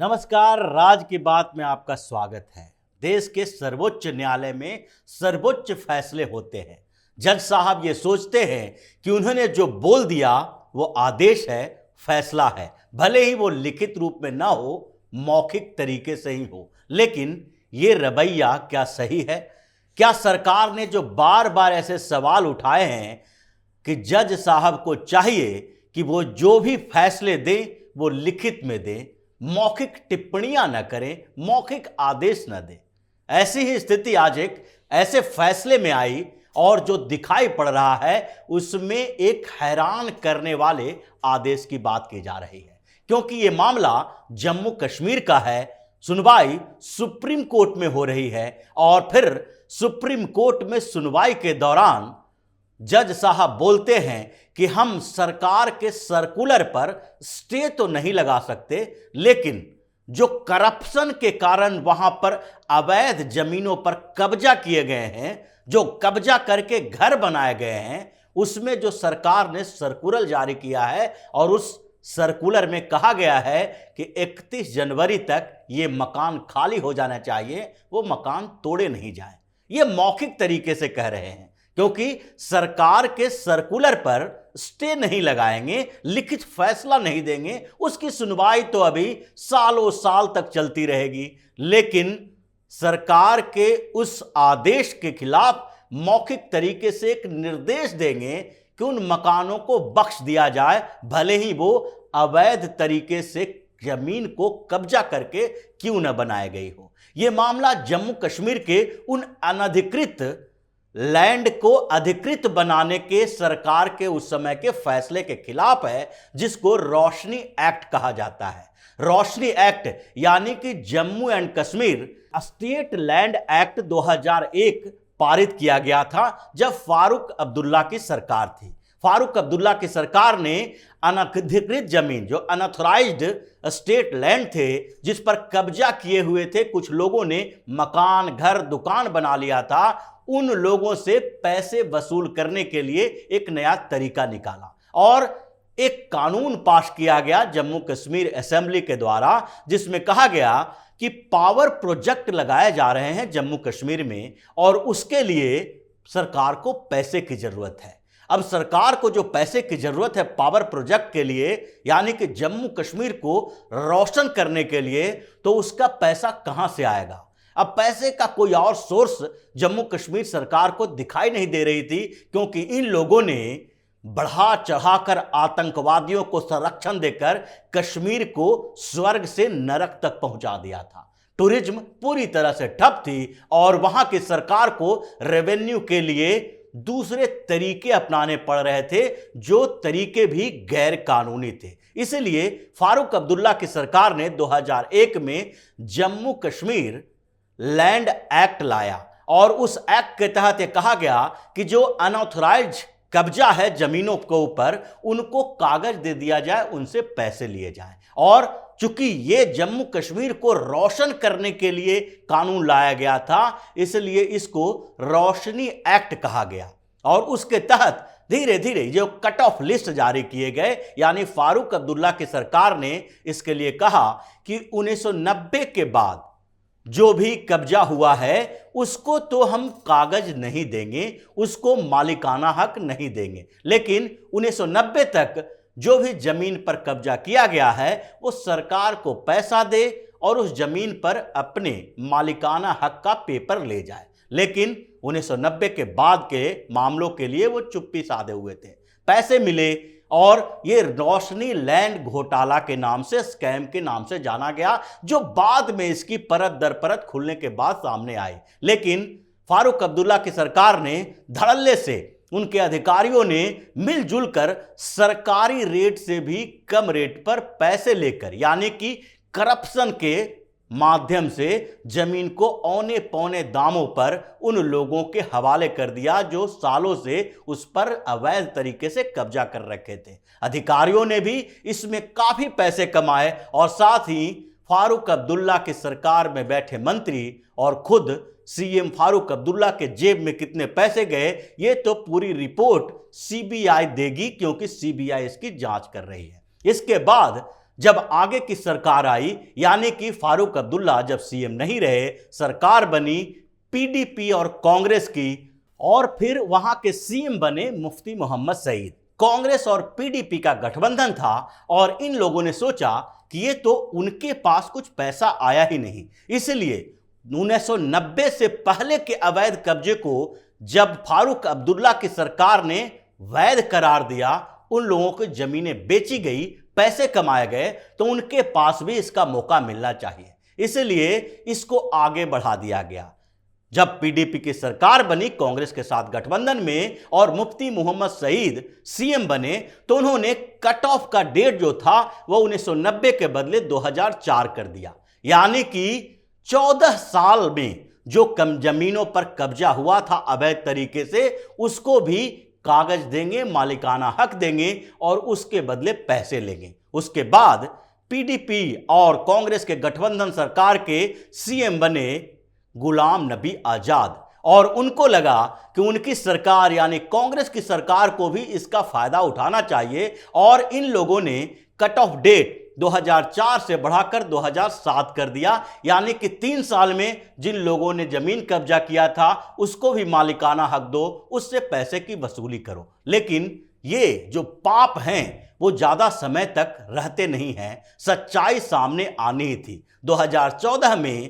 नमस्कार। राज की बात में आपका स्वागत है। देश के सर्वोच्च न्यायालय में सर्वोच्च फैसले होते हैं। जज साहब ये सोचते हैं कि उन्होंने जो बोल दिया वो आदेश है, फैसला है, भले ही वो लिखित रूप में ना हो, मौखिक तरीके से ही हो। लेकिन ये रवैया क्या सही है? क्या सरकार ने जो बार बार ऐसे सवाल उठाए हैं कि जज साहब को चाहिए कि वो जो भी फैसले दें वो लिखित में दें, मौखिक टिप्पणियां न करें, मौखिक आदेश न दें। ऐसी ही स्थिति आज एक ऐसे फैसले में आई और जो दिखाई पड़ रहा है उसमें एक हैरान करने वाले आदेश की बात की जा रही है, क्योंकि यह मामला जम्मू कश्मीर का है। सुनवाई सुप्रीम कोर्ट में हो रही है और फिर सुप्रीम कोर्ट में सुनवाई के दौरान जज साहब बोलते हैं कि हम सरकार के सर्कुलर पर स्टे तो नहीं लगा सकते, लेकिन जो करप्शन के कारण वहां पर अवैध जमीनों पर कब्जा किए गए हैं, जो कब्जा करके घर बनाए गए हैं, उसमें जो सरकार ने सर्कुलर जारी किया है और उस सर्कुलर में कहा गया है कि 31 जनवरी तक ये मकान खाली हो जाना चाहिए, वो मकान तोड़े नहीं जाए। ये मौखिक तरीके से कह रहे हैं, क्योंकि सरकार के सर्कुलर पर स्टे नहीं लगाएंगे, लिखित फैसला नहीं देंगे, उसकी सुनवाई तो अभी सालों साल तक चलती रहेगी। लेकिन सरकार के उस आदेश के खिलाफ मौखिक तरीके से एक निर्देश देंगे कि उन मकानों को बख्श दिया जाए, भले ही वो अवैध तरीके से जमीन को कब्जा करके क्यों न बनाई गई हो। यह मामला जम्मू कश्मीर के उन अनधिकृत लैंड को अधिकृत बनाने के सरकार के उस समय के फैसले के खिलाफ है, जिसको रोशनी एक्ट कहा जाता है। रोशनी एक्ट यानी कि Jammu and Kashmir state land act 2001 पारित किया गया था जब फारूक अब्दुल्ला की सरकार थी। फारूक अब्दुल्ला की सरकार ने अनधिकृत जमीन, जो अनऑथराइज्ड स्टेट लैंड थे, जिस पर कब्जा किए हुए थे कुछ लोगों ने, मकान, घर, दुकान बना लिया था, उन लोगों से पैसे वसूल करने के लिए एक नया तरीका निकाला और एक कानून पास किया गया जम्मू कश्मीर असेंबली के द्वारा, जिसमें कहा गया कि पावर प्रोजेक्ट लगाए जा रहे हैं जम्मू कश्मीर में और उसके लिए सरकार को पैसे की जरूरत है। अब सरकार को जो पैसे की जरूरत है पावर प्रोजेक्ट के लिए, यानी कि जम्मू कश्मीर को रोशन करने के लिए, तो उसका पैसा कहां से आएगा? अब पैसे का कोई और सोर्स जम्मू कश्मीर सरकार को दिखाई नहीं दे रही थी, क्योंकि इन लोगों ने बढ़ा चढ़ाकर आतंकवादियों को संरक्षण देकर कश्मीर को स्वर्ग से नरक तक पहुंचा दिया था। टूरिज्म पूरी तरह से ठप थी और वहां की सरकार को रेवेन्यू के लिए दूसरे तरीके अपनाने पड़ रहे थे, जो तरीके भी गैर कानूनी थे। इसलिए फारूक अब्दुल्ला की सरकार ने 2001 में जम्मू कश्मीर लैंड एक्ट लाया और उस एक्ट के तहत यह कहा गया कि जो अनऑथराइज्ड कब्जा है जमीनों के ऊपर, उनको कागज दे दिया जाए, उनसे पैसे लिए जाए। और चूंकि ये जम्मू कश्मीर को रोशन करने के लिए कानून लाया गया था, इसलिए इसको रोशनी एक्ट कहा गया और उसके तहत धीरे धीरे जो कट ऑफ लिस्ट जारी किए गए, यानी फारूक अब्दुल्ला की सरकार ने इसके लिए कहा कि 1990 के बाद जो भी कब्जा हुआ है उसको तो हम कागज नहीं देंगे, उसको मालिकाना हक नहीं देंगे, लेकिन 1990 तक जो भी जमीन पर कब्जा किया गया है वो सरकार को पैसा दे और उस जमीन पर अपने मालिकाना हक का पेपर ले जाए। लेकिन 1990 के बाद के मामलों के लिए वो चुप्पी साधे हुए थे। पैसे मिले और ये रोशनी लैंड घोटाला के नाम से, स्कैम के नाम से जाना गया, जो बाद में इसकी परत दर परत खुलने के बाद सामने आई। लेकिन फारूक अब्दुल्ला की सरकार ने धड़ल्ले से, उनके अधिकारियों ने मिलजुल कर सरकारी रेट से भी कम रेट पर पैसे लेकर, यानी कि करप्शन के माध्यम से जमीन को औने पौने दामों पर उन लोगों के हवाले कर दिया जो सालों से उस पर अवैध तरीके से कब्जा कर रखे थे। अधिकारियों ने भी इसमें काफी पैसे कमाए और साथ ही फारूक अब्दुल्ला की सरकार में बैठे मंत्री और खुद सीएम फारूक अब्दुल्ला के जेब में कितने पैसे गए, ये तो पूरी रिपोर्ट सीबीआई देगी, क्योंकि सीबीआई इसकी जांच कर रही है। इसके बाद जब आगे की सरकार आई, यानी कि फारूक अब्दुल्ला जब सीएम नहीं रहे, सरकार बनी पीडीपी और कांग्रेस की, और फिर वहां के सीएम बने मुफ्ती मोहम्मद सईद। कांग्रेस और पीडीपी का गठबंधन था और इन लोगों ने सोचा कि ये तो उनके पास कुछ पैसा आया ही नहीं, इसलिए 1990 से पहले के अवैध कब्जे को जब फारूक अब्दुल्ला की सरकार ने वैध करार दिया, उन लोगों की जमीनें बेची गई, पैसे कमाए गए, तो उनके पास भी इसका मौका मिलना चाहिए, इसलिए इसको आगे बढ़ा दिया गया। जब पीडीपी की सरकार बनी कांग्रेस के साथ गठबंधन में और मुफ्ती मोहम्मद सईद सीएम बने, तो उन्होंने कट ऑफ का डेट जो था वो 1990 के बदले 2004 कर दिया, यानी कि 14 साल में जो कम जमीनों पर कब्जा हुआ था अवैध तरीके से, उसको भी कागज देंगे, मालिकाना हक देंगे और उसके बदले पैसे लेंगे। उसके बाद पीडीपी और कांग्रेस के गठबंधन सरकार के सीएम बने गुलाम नबी आजाद, और उनको लगा कि उनकी सरकार यानी कांग्रेस की सरकार को भी इसका फायदा उठाना चाहिए, और इन लोगों ने कट ऑफ डेट 2004 से बढ़ाकर 2007 कर दिया, यानी कि 3 साल में जिन लोगों ने जमीन कब्जा किया था उसको भी मालिकाना हक दो, उससे पैसे की वसूली करो। लेकिन ये जो पाप हैं वो ज्यादा समय तक रहते नहीं हैं, सच्चाई सामने आनी ही थी। 2014 में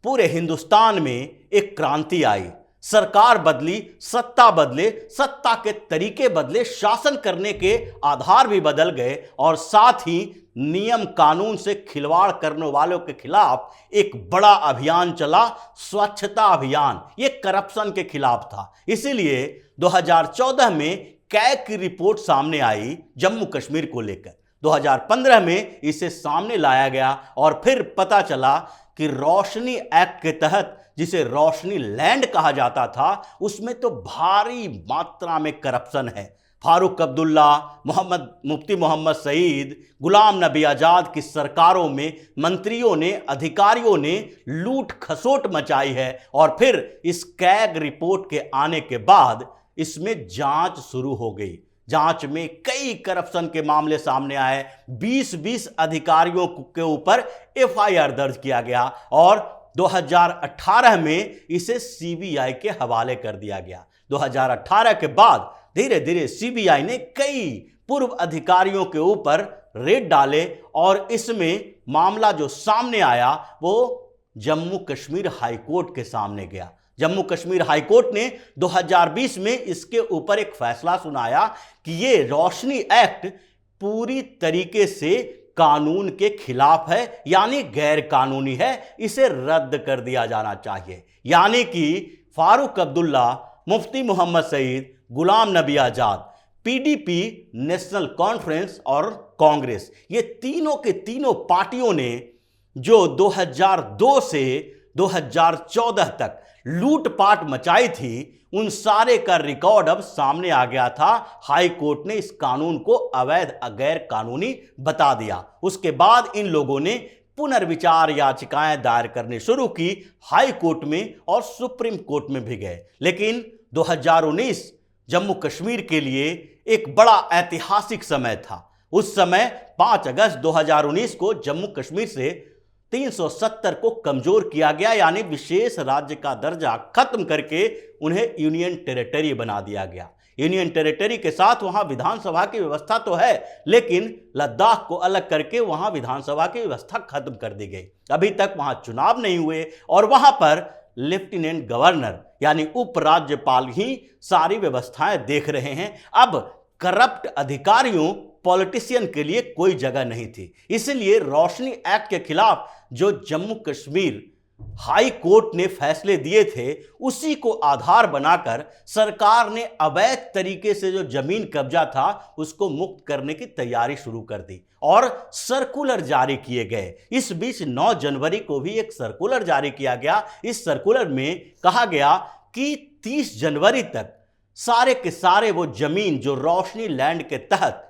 पूरे हिंदुस्तान में एक क्रांति आई, सरकार बदली, सत्ता बदले, सत्ता के तरीके बदले, शासन करने के आधार भी बदल गए, और साथ ही नियम कानून से खिलवाड़ करने वालों के खिलाफ एक बड़ा अभियान चला, स्वच्छता अभियान। ये करप्शन के खिलाफ था। इसीलिए 2014 में कैग की रिपोर्ट सामने आई जम्मू कश्मीर को लेकर, 2015 में इसे सामने लाया गया, और फिर पता चला कि रोशनी एक्ट के तहत, जिसे रोशनी लैंड कहा जाता था, उसमें तो भारी मात्रा में करप्शन है। फारूक अब्दुल्ला, मुफ्ती मोहम्मद सईद, गुलाम नबी आजाद की सरकारों में मंत्रियों ने, अधिकारियों ने लूट खसोट मचाई है, और फिर इस कैग रिपोर्ट के आने के बाद इसमें जांच शुरू हो गई। जांच में कई करप्शन के मामले सामने आए, 20 अधिकारियों के ऊपर एफआईआर दर्ज किया गया, और 2018 में इसे सीबीआई के हवाले कर दिया गया। 2018 के बाद धीरे धीरे सीबीआई ने कई पूर्व अधिकारियों के ऊपर रेड डाले, और इसमें मामला जो सामने आया वो जम्मू कश्मीर हाईकोर्ट के सामने गया। जम्मू कश्मीर हाईकोर्ट ने 2020 में इसके ऊपर एक फैसला सुनाया कि ये रोशनी एक्ट पूरी तरीके से कानून के खिलाफ है, यानी गैर कानूनी है, इसे रद्द कर दिया जाना चाहिए। यानी कि फारूक अब्दुल्ला, मुफ्ती Mohammad Saeed, Ghulam Nabi Azad, PDP, national conference और कांग्रेस, ये तीनों के तीनों पार्टियों ने जो 2002 से 2014 तक लूटपाट मचाई थी, उन सारे का रिकॉर्ड अब सामने आ गया था। हाई कोर्ट ने इस कानून को अवैध, गैर कानूनी बता दिया। उसके बाद इन लोगों ने पुनर्विचार याचिकाएं दायर करनी शुरू की हाई कोर्ट में, और सुप्रीम कोर्ट में भी गए। लेकिन 2019 जम्मू कश्मीर के लिए एक बड़ा ऐतिहासिक समय था। उस समय 5 अगस्त 2019 को जम्मू कश्मीर से 370 को कमजोर किया गया, यानी विशेष राज्य का दर्जा खत्म करके उन्हें यूनियन टेरिटरी बना दिया गया। यूनियन टेरिटरी के साथ वहां विधानसभा की व्यवस्था तो है, लेकिन लद्दाख को अलग करके वहां विधानसभा की व्यवस्था खत्म कर दी गई। अभी तक वहां चुनाव नहीं हुए, और वहां पर लेफ्टिनेंट गवर्नर यानी उपराज्यपाल ही सारी व्यवस्थाएं देख रहे हैं। अब करप्ट अधिकारियों, पॉलिटिशियन के लिए कोई जगह नहीं थी। इसलिए रोशनी एक्ट के खिलाफ जो जम्मू कश्मीर हाई कोर्ट ने फैसले दिए थे, उसी को आधार बनाकर सरकार ने अवैध तरीके से जो जमीन कब्जा था उसको मुक्त करने की तैयारी शुरू कर दी, और सर्कुलर जारी किए गए। इस बीच 9 जनवरी को भी एक सर्कुलर जारी किया गया। इस सर्कुलर में कहा गया कि 30 जनवरी तक सारे के सारे वो जमीन जो रोशनी लैंड के तहत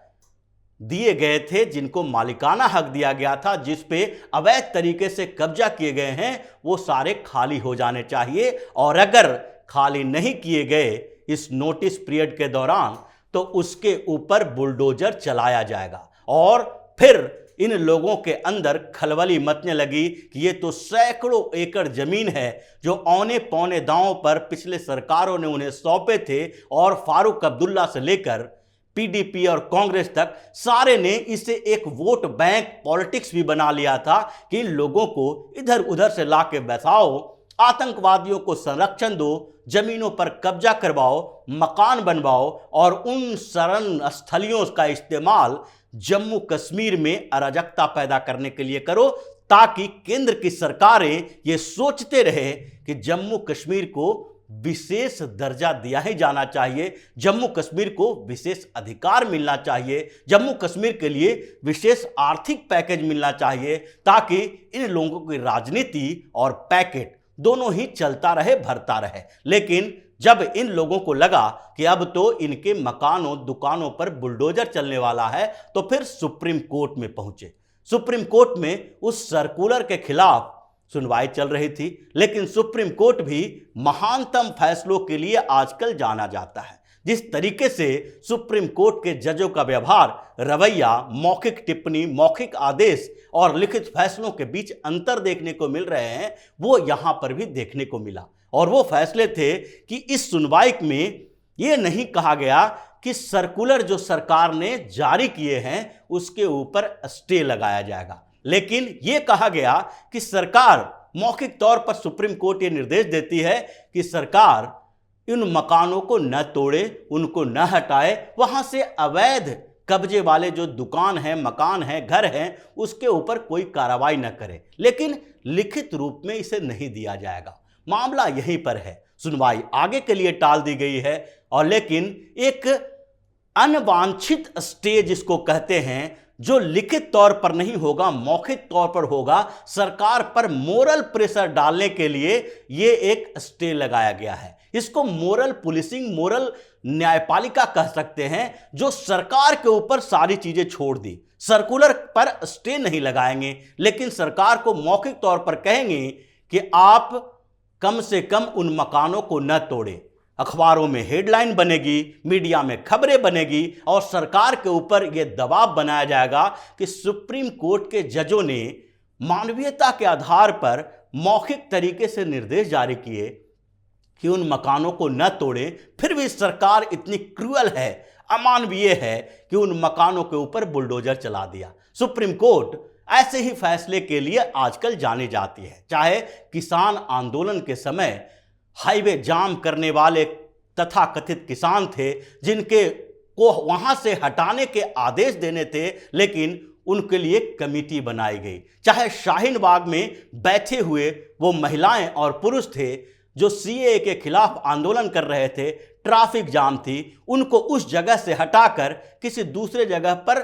दिए गए थे, जिनको मालिकाना हक दिया गया था, जिस पे अवैध तरीके से कब्जा किए गए हैं, वो सारे खाली हो जाने चाहिए, और अगर खाली नहीं किए गए इस नोटिस पीरियड के दौरान, तो उसके ऊपर बुलडोजर चलाया जाएगा, और फिर इन लोगों के अंदर खलबली मचने लगी कि ये तो सैकड़ों एकड़ जमीन है जो औने पौने दांव पर पिछले सरकारों ने उन्हें सौंपे थे, और फारूक अब्दुल्ला से लेकर पीडीपी और कांग्रेस तक सारे ने इसे एक वोट बैंक पॉलिटिक्स भी बना लिया था कि इन लोगों को इधर उधर से लाके बैठाओ, आतंकवादियों को संरक्षण दो, जमीनों पर कब्जा करवाओ, मकान बनवाओ और उन शरण स्थलियों का इस्तेमाल जम्मू कश्मीर में अराजकता पैदा करने के लिए करो, ताकि केंद्र की सरकारें ये सोचते रहे कि जम्मू कश्मीर को विशेष दर्जा दिया ही जाना चाहिए, जम्मू कश्मीर को विशेष अधिकार मिलना चाहिए, जम्मू कश्मीर के लिए विशेष आर्थिक पैकेज मिलना चाहिए, ताकि इन लोगों की राजनीति और पैकेट दोनों ही चलता रहे, भरता रहे। लेकिन जब इन लोगों को लगा कि अब तो इनके मकानों दुकानों पर बुलडोजर चलने वाला है, तो फिर सुप्रीम कोर्ट में पहुंचे। सुप्रीम कोर्ट में उस सर्कुलर के खिलाफ सुनवाई चल रही थी, लेकिन सुप्रीम कोर्ट भी महानतम फैसलों के लिए आजकल जाना जाता है। जिस तरीके से सुप्रीम कोर्ट के जजों का व्यवहार, रवैया, मौखिक टिप्पणी, मौखिक आदेश और लिखित फैसलों के बीच अंतर देखने को मिल रहे हैं, वो यहां पर भी देखने को मिला। और वो फैसले थे कि इस सुनवाई में ये नहीं कहा गया कि सर्कुलर जो सरकार ने जारी किए हैं उसके ऊपर स्टे लगाया जाएगा, लेकिन यह कहा गया कि सरकार मौखिक तौर पर सुप्रीम कोर्ट ये निर्देश देती है कि सरकार इन मकानों को न तोड़े, उनको न हटाए, वहां से अवैध कब्जे वाले जो दुकान है, मकान है, घर हैं, उसके ऊपर कोई कार्रवाई न करे। लेकिन लिखित रूप में इसे नहीं दिया जाएगा। मामला यहीं पर है। सुनवाई आगे के लिए टाल दी गई है, और लेकिन एक अनवांछित स्टे जिसको कहते हैं, जो लिखित तौर पर नहीं होगा, मौखिक तौर पर होगा, सरकार पर मोरल प्रेशर डालने के लिए यह एक स्टे लगाया गया है। इसको मोरल पुलिसिंग, मोरल न्यायपालिका कह सकते हैं, जो सरकार के ऊपर सारी चीजें छोड़ दी। सर्कुलर पर स्टे नहीं लगाएंगे, लेकिन सरकार को मौखिक तौर पर कहेंगे कि आप कम से कम उन मकानों को न तोड़े। अखबारों में हेडलाइन बनेगी, मीडिया में खबरें बनेगी, और सरकार के ऊपर यह दबाव बनाया जाएगा कि सुप्रीम कोर्ट के जजों ने मानवीयता के आधार पर मौखिक तरीके से निर्देश जारी किए कि उन मकानों को न तोड़े, फिर भी सरकार इतनी क्रूअल है, अमानवीय है कि उन मकानों के ऊपर बुलडोजर चला दिया। सुप्रीम कोर्ट ऐसे ही फैसले के लिए आजकल जानी जाती है। चाहे किसान आंदोलन के समय हाईवे जाम करने वाले तथाकथित किसान थे, जिनके को वहां से हटाने के आदेश देने थे, लेकिन उनके लिए कमेटी बनाई गई। चाहे शाहीन बाग में बैठे हुए वो महिलाएं और पुरुष थे जो सीएए के खिलाफ आंदोलन कर रहे थे, ट्रैफिक जाम थी, उनको उस जगह से हटाकर किसी दूसरे जगह पर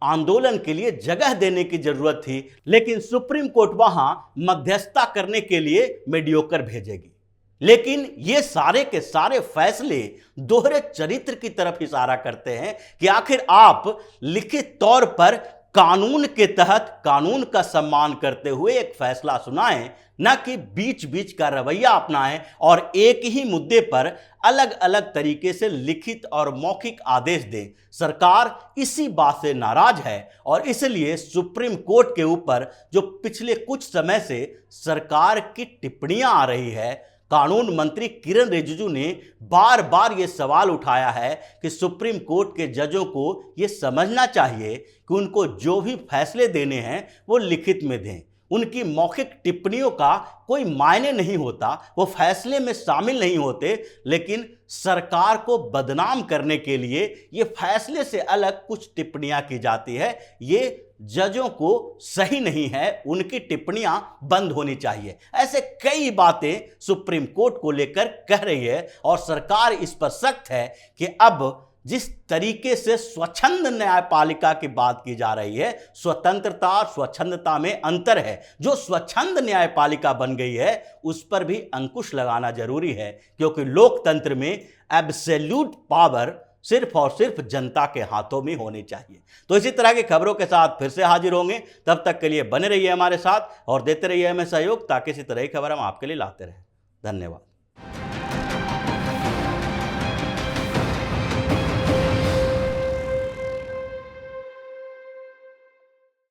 आंदोलन के लिए जगह देने की जरूरत थी, लेकिन सुप्रीम कोर्ट वहां मध्यस्थता करने के लिए मीडियोकर भेजेगी। लेकिन ये सारे के सारे फैसले दोहरे चरित्र की तरफ इशारा करते हैं कि आखिर आप लिखित तौर पर कानून के तहत कानून का सम्मान करते हुए एक फैसला सुनाएं, न कि बीच बीच का रवैया अपनाएं और एक ही मुद्दे पर अलग अलग तरीके से लिखित और मौखिक आदेश दें। सरकार इसी बात से नाराज है, और इसलिए सुप्रीम कोर्ट के ऊपर जो पिछले कुछ समय से सरकार की टिप्पणियां आ रही है, कानून मंत्री किरण रिजिजू ने बार बार यह सवाल उठाया है कि सुप्रीम कोर्ट के जजों को यह समझना चाहिए कि उनको जो भी फैसले देने हैं वो लिखित में दें। उनकी मौखिक टिप्पणियों का कोई मायने नहीं होता, वो फैसले में शामिल नहीं होते, लेकिन सरकार को बदनाम करने के लिए ये फैसले से अलग कुछ टिप्पणियां की जाती है। ये जजों को सही नहीं है, उनकी टिप्पणियां बंद होनी चाहिए। ऐसे कई बातें सुप्रीम कोर्ट को लेकर कह रही है, और सरकार इस पर सख्त है कि अब जिस तरीके से स्वच्छंद न्यायपालिका की बात की जा रही है, स्वतंत्रता और स्वच्छंदता में अंतर है। जो स्वच्छंद न्यायपालिका बन गई है उस पर भी अंकुश लगाना जरूरी है, क्योंकि लोकतंत्र में एब्सोल्यूट पावर सिर्फ और सिर्फ जनता के हाथों में होनी चाहिए। तो इसी तरह की खबरों के साथ फिर से हाजिर होंगे। तब तक के लिए बने रहिए हमारे साथ और देते रहिए हमें सहयोग, ताकि इसी तरह की खबर हम आपके लिए लाते रहें। धन्यवाद।